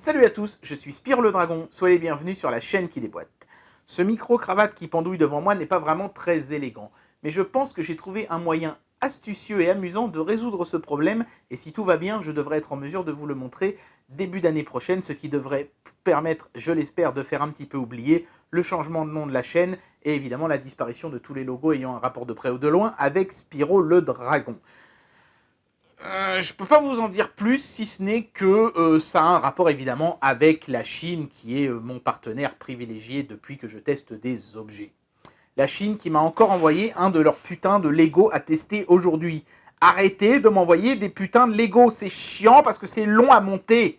Salut à tous, je suis Spire le Dragon, soyez les bienvenus sur la chaîne qui déboîte. Ce micro-cravate qui pendouille devant moi n'est pas vraiment très élégant, mais je pense que j'ai trouvé un moyen astucieux et amusant de résoudre ce problème, et si tout va bien, je devrais être en mesure de vous le montrer début d'année prochaine, ce qui devrait permettre, je l'espère, de faire un petit peu oublier le changement de nom de la chaîne, et évidemment la disparition de tous les logos ayant un rapport de près ou de loin avec Spyro le Dragon. Je peux pas vous en dire plus, si ce n'est que ça a un rapport évidemment avec la Chine, qui est mon partenaire privilégié depuis que je teste des objets. La Chine qui m'a encore envoyé un de leurs putains de Lego à tester aujourd'hui. Arrêtez de m'envoyer des putains de Lego, c'est chiant parce que c'est long à monter.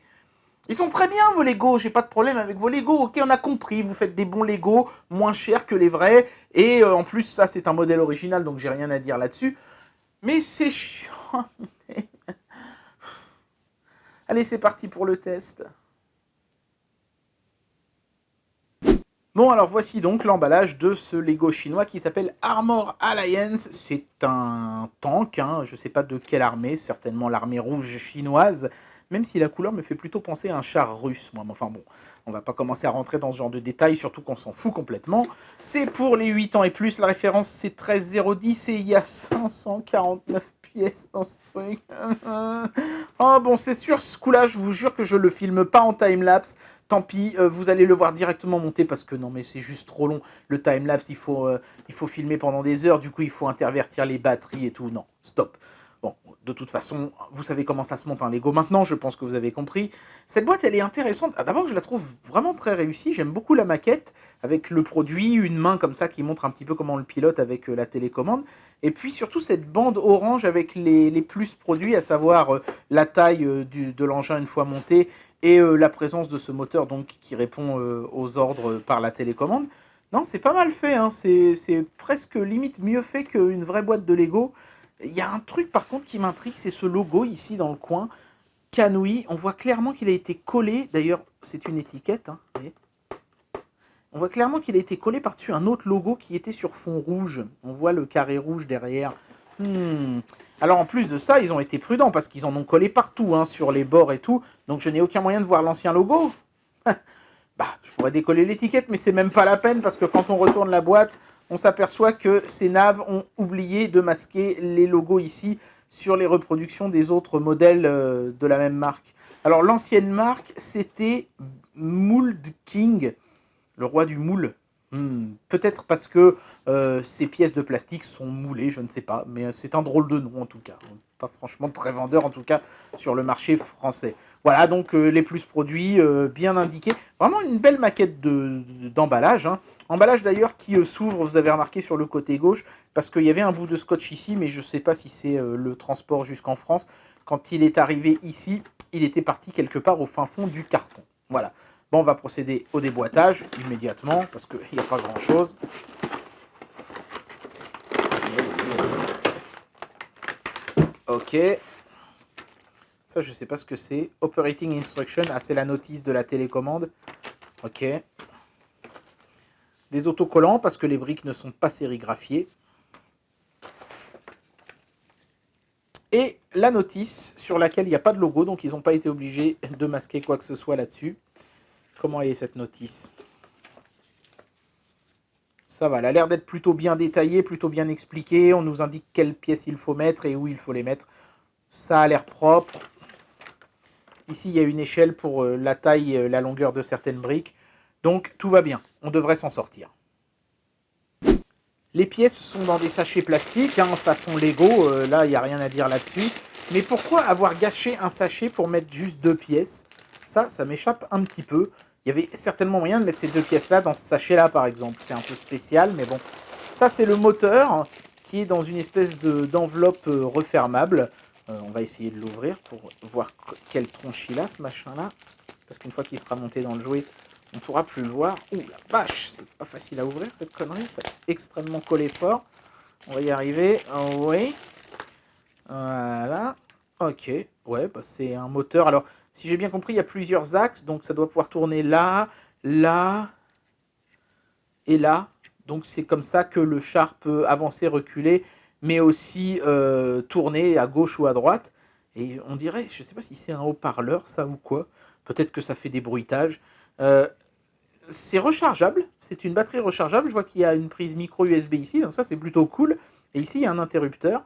Ils sont très bien vos Lego, j'ai pas de problème avec vos Lego, ok, on a compris, vous faites des bons Lego, moins chers que les vrais, et en plus ça c'est un modèle original donc j'ai rien à dire là-dessus, mais c'est chiant. Allez, c'est parti pour le test. Bon, alors voici donc l'emballage de ce Lego chinois qui s'appelle Armor Alliance. C'est un tank, hein, je ne sais pas de quelle armée, certainement l'armée rouge chinoise, même si la couleur me fait plutôt penser à un char russe, moi. Enfin bon, on va pas commencer à rentrer dans ce genre de détails, surtout qu'on s'en fout complètement. C'est pour les 8 ans et plus, la référence c'est 13010 et il y a 549 pièces dans ce truc. Oh bon, c'est sûr, ce coup-là, je vous jure que je le filme pas en timelapse. Tant pis, vous allez le voir directement monter parce que non mais c'est juste trop long. Le timelapse, il faut filmer pendant des heures, du coup il faut intervertir les batteries et tout. Non, stop. Bon, de toute façon, vous savez comment ça se monte un Lego maintenant, je pense que vous avez compris. Cette boîte, elle est intéressante. D'abord, je la trouve vraiment très réussie. J'aime beaucoup la maquette, avec le produit, une main comme ça qui montre un petit peu comment on le pilote avec la télécommande. Et puis surtout cette bande orange avec les plus produits, à savoir la taille de l'engin une fois monté, et la présence de ce moteur donc qui répond aux ordres par la télécommande. Non, c'est pas mal fait, hein. C'est presque limite mieux fait qu'une vraie boîte de Lego. Il y a un truc par contre qui m'intrigue, c'est ce logo ici dans le coin, Kanui. On voit clairement qu'il a été collé, d'ailleurs c'est une étiquette, hein, on voit clairement qu'il a été collé par-dessus un autre logo qui était sur fond rouge. On voit le carré rouge derrière. Alors en plus de ça, ils ont été prudents parce qu'ils en ont collé partout, hein, sur les bords et tout. Donc je n'ai aucun moyen de voir l'ancien logo. Bah, je pourrais décoller l'étiquette, mais c'est même pas la peine parce que quand on retourne la boîte, on s'aperçoit que ces naves ont oublié de masquer les logos ici sur les reproductions des autres modèles de la même marque. Alors l'ancienne marque, c'était Mould King, le roi du moule. Peut-être parce que ces pièces de plastique sont moulées, je ne sais pas, mais c'est un drôle de nom en tout cas. Pas franchement très vendeur en tout cas sur le marché français. Voilà donc les plus produits bien indiqués. Vraiment une belle maquette d'emballage. Hein. Emballage d'ailleurs qui s'ouvre, vous avez remarqué sur le côté gauche, parce qu'il y avait un bout de scotch ici, mais je ne sais pas si c'est le transport jusqu'en France. Quand il est arrivé ici, il était parti quelque part au fin fond du carton. Voilà. Bon, on va procéder au déboîtage immédiatement, parce qu'il n'y a pas grand-chose. Ok. Ça, je ne sais pas ce que c'est. Operating Instruction. Ah, c'est la notice de la télécommande. Ok. Des autocollants, parce que les briques ne sont pas sérigraphiées. Et la notice sur laquelle il n'y a pas de logo, donc ils n'ont pas été obligés de masquer quoi que ce soit là-dessus. Comment est cette notice? Ça va, elle a l'air d'être plutôt bien détaillée, plutôt bien expliquée. On nous indique quelles pièces il faut mettre et où il faut les mettre. Ça a l'air propre. Ici, il y a une échelle pour la taille et la longueur de certaines briques. Donc, tout va bien. On devrait s'en sortir. Les pièces sont dans des sachets plastiques, hein, façon Lego. Là, il n'y a rien à dire là-dessus. Mais pourquoi avoir gâché un sachet pour mettre juste 2 pièces? Ça m'échappe un petit peu. Il y avait certainement moyen de mettre ces 2 pièces-là dans ce sachet-là, par exemple. C'est un peu spécial, mais bon. Ça, c'est le moteur qui est dans une espèce d'enveloppe refermable. On va essayer de l'ouvrir pour voir quelle tronche il a, ce machin-là. Parce qu'une fois qu'il sera monté dans le jouet, on ne pourra plus le voir. Ouh, la vache, c'est pas facile à ouvrir, cette connerie. C'est extrêmement collé fort. On va y arriver. Oh, oui. Voilà. Ok. Ouais, bah c'est un moteur. Alors, si j'ai bien compris, il y a plusieurs axes. Donc, ça doit pouvoir tourner là, là et là. Donc, c'est comme ça que le char peut avancer, reculer, mais aussi tourner à gauche ou à droite. Et on dirait, je ne sais pas si c'est un haut-parleur, ça ou quoi. Peut-être que ça fait des bruitages. C'est rechargeable, c'est une batterie rechargeable. Je vois qu'il y a une prise micro USB ici, donc ça c'est plutôt cool. Et ici il y a un interrupteur.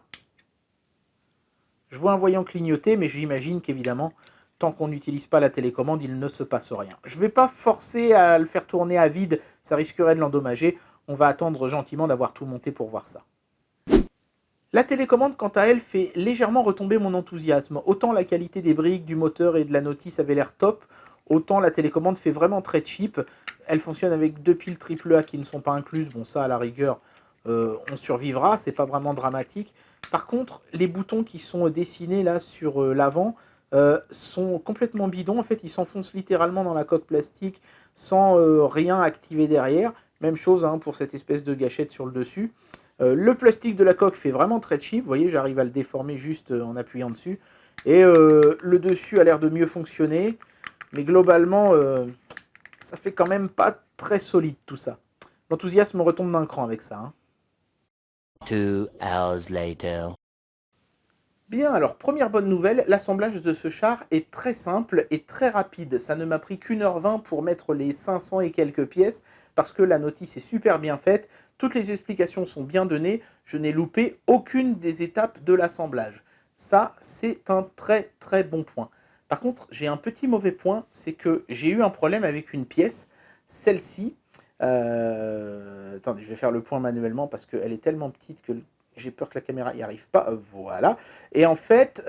Je vois un voyant clignoter, mais j'imagine qu'évidemment, tant qu'on n'utilise pas la télécommande, il ne se passe rien. Je ne vais pas forcer à le faire tourner à vide, ça risquerait de l'endommager. On va attendre gentiment d'avoir tout monté pour voir ça. La télécommande, quant à elle, fait légèrement retomber mon enthousiasme. Autant la qualité des briques, du moteur et de la notice avait l'air top, autant la télécommande fait vraiment très cheap. Elle fonctionne avec 2 piles AAA qui ne sont pas incluses. Bon, ça, à la rigueur, on survivra, c'est pas vraiment dramatique. Par contre, les boutons qui sont dessinés là sur l'avant sont complètement bidons. En fait, ils s'enfoncent littéralement dans la coque plastique sans rien activer derrière. Même chose hein, pour cette espèce de gâchette sur le dessus. Le plastique de la coque fait vraiment très cheap. Vous voyez, j'arrive à le déformer juste en appuyant dessus. Et le dessus a l'air de mieux fonctionner. Mais globalement, ça fait quand même pas très solide tout ça. L'enthousiasme retombe d'un cran avec ça. Hein. 2 hours later. Bien, alors première bonne nouvelle, l'assemblage de ce char est très simple et très rapide. Ça ne m'a pris qu'1h20 pour mettre les 500 et quelques pièces parce que la notice est super bien faite. Toutes les explications sont bien données. Je n'ai loupé aucune des étapes de l'assemblage. Ça, c'est un très très bon point. Par contre, j'ai un petit mauvais point, c'est que j'ai eu un problème avec une pièce. Celle-ci, attendez, je vais faire le point manuellement parce qu'elle est tellement petite que j'ai peur que la caméra n'y arrive pas. Voilà. Et en fait,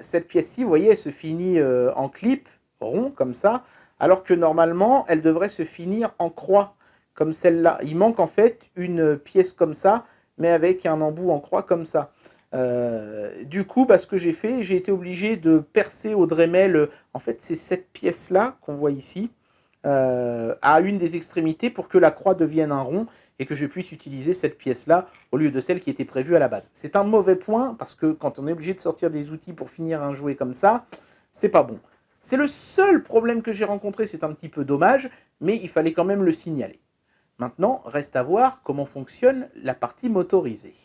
cette pièce-ci, vous voyez, elle se finit en clip, rond, comme ça, alors que normalement, elle devrait se finir en croix, comme celle-là. Il manque en fait une pièce comme ça, mais avec un embout en croix comme ça. Du coup, ce que j'ai fait, j'ai été obligé de percer au Dremel. En fait, c'est cette pièce-là qu'on voit ici, à une des extrémités pour que la croix devienne un rond et que je puisse utiliser cette pièce-là au lieu de celle qui était prévue à la base. C'est un mauvais point parce que quand on est obligé de sortir des outils pour finir un jouet comme ça, c'est pas bon. C'est le seul problème que j'ai rencontré, c'est un petit peu dommage, mais il fallait quand même le signaler. Maintenant, reste à voir comment fonctionne la partie motorisée.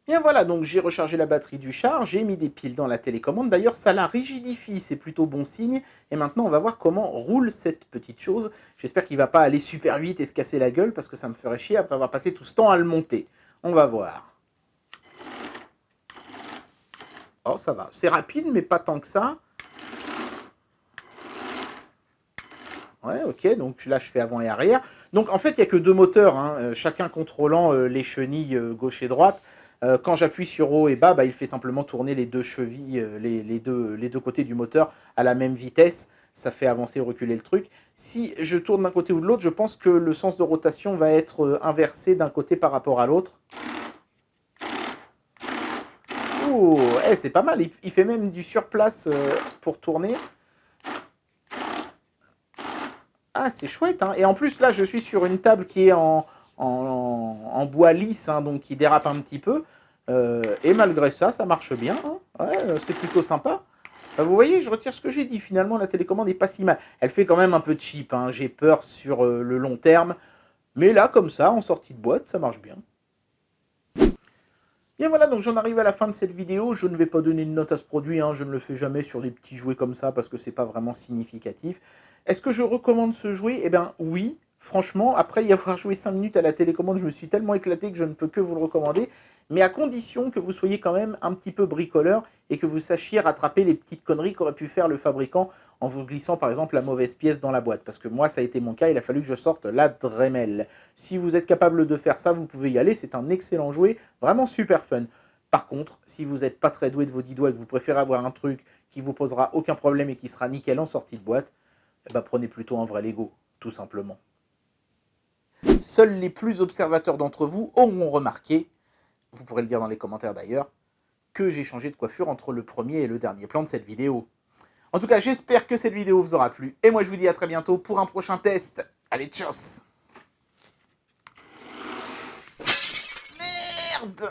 Bien voilà, donc j'ai rechargé la batterie du char, j'ai mis des piles dans la télécommande. D'ailleurs, ça la rigidifie, c'est plutôt bon signe. Et maintenant, on va voir comment roule cette petite chose. J'espère qu'il ne va pas aller super vite et se casser la gueule, parce que ça me ferait chier après avoir passé tout ce temps à le monter. On va voir. Oh, ça va. C'est rapide, mais pas tant que ça. Ouais, ok, donc là je fais avant et arrière. Donc en fait, il n'y a que 2 moteurs, hein, chacun contrôlant les chenilles gauche et droite. Quand j'appuie sur haut et bas, il fait simplement tourner les 2 chevilles, les deux côtés du moteur à la même vitesse. Ça fait avancer ou reculer le truc. Si je tourne d'un côté ou de l'autre, je pense que le sens de rotation va être inversé d'un côté par rapport à l'autre. Ouh, c'est pas mal, il fait même du surplace pour tourner. Ah, c'est chouette, hein. Et en plus, là, je suis sur une table qui est en bois lisse, hein, donc qui dérape un petit peu. Et malgré ça, ça marche bien. Hein. Ouais, c'est plutôt sympa. Vous voyez, je retire ce que j'ai dit. Finalement, la télécommande n'est pas si mal. Elle fait quand même un peu cheap. Hein. J'ai peur sur le long terme. Mais là, comme ça, en sortie de boîte, ça marche bien. Bien voilà, donc j'en arrive à la fin de cette vidéo. Je ne vais pas donner une note à ce produit, hein. Je ne le fais jamais sur des petits jouets comme ça parce que c'est pas vraiment significatif. Est-ce que je recommande ce jouet? Eh bien oui, franchement, après y avoir joué 5 minutes à la télécommande, je me suis tellement éclaté que je ne peux que vous le recommander. Mais à condition que vous soyez quand même un petit peu bricoleur et que vous sachiez rattraper les petites conneries qu'aurait pu faire le fabricant en vous glissant par exemple la mauvaise pièce dans la boîte. Parce que moi, ça a été mon cas, il a fallu que je sorte la Dremel. Si vous êtes capable de faire ça, vous pouvez y aller, c'est un excellent jouet, vraiment super fun. Par contre, si vous n'êtes pas très doué de vos 10 doigts et que vous préférez avoir un truc qui vous posera aucun problème et qui sera nickel en sortie de boîte, prenez plutôt un vrai Lego, tout simplement. Seuls les plus observateurs d'entre vous auront remarqué, vous pourrez le dire dans les commentaires d'ailleurs, que j'ai changé de coiffure entre le premier et le dernier plan de cette vidéo. En tout cas, j'espère que cette vidéo vous aura plu. Et moi, je vous dis à très bientôt pour un prochain test. Allez, tchuss! Merde!